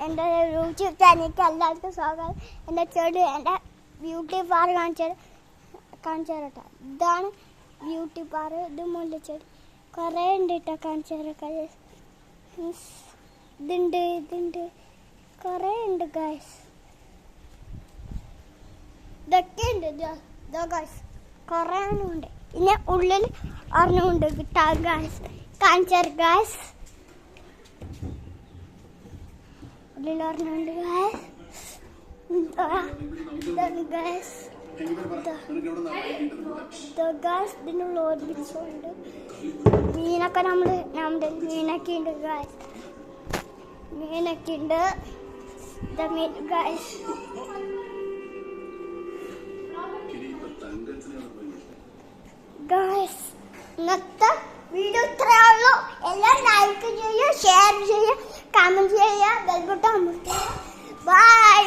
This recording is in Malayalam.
എൻ്റെ യൂട്യൂബ് ചാനലിലേക്ക് എല്ലാവർക്കും സ്വാഗതം. എൻ്റെ ചെടി എൻ്റെ ബ്യൂട്ടി പാർ കാണിച്ചു തരട്ടെ. ഇതാണ് ബ്യൂട്ടി പാർ. ഇത് മുല്ലച്ചെടി കുറേ ഉണ്ട് കേട്ടോ. കാണിച്ചു തരട്ടെ. ഇതുണ്ട് കുറേ ഉണ്ട് ഗൈസ്. ഇതൊക്കെ ഉണ്ട് ഇതോ ഗൈസ്. കുറേ എണ്ണമുണ്ട്. പിന്നെ ഉള്ളിൽ ഒരെണ്ണമുണ്ട് കിട്ടാ ഗൈസ്. കാണിച്ചു തരാം ഗൈസ്. ഉള്ളിലൊരെണ്ണമുണ്ട് ഗൈസ്. ഇതിനുള്ള ഓർമ്മിച്ചുണ്ട്. മീനൊക്കെ നമ്മുടെ മീനൊക്കെ ഉണ്ട് ഗൈസ്. മീനൊക്കെ ഉണ്ട്. മീൻ ഗൈസ്. ഗൈസ് ഇന്നത്തെ വീഡിയോ ഇത്രയേ ഉള്ളൂ. എല്ലാം ലൈക്ക് ചെയ്യുക, ഷെയർ ചെയ്യുക, കമന്റ് ചെയ്യുക, ബെൽ ബട്ടൺ അമർത്തുക. ബൈ.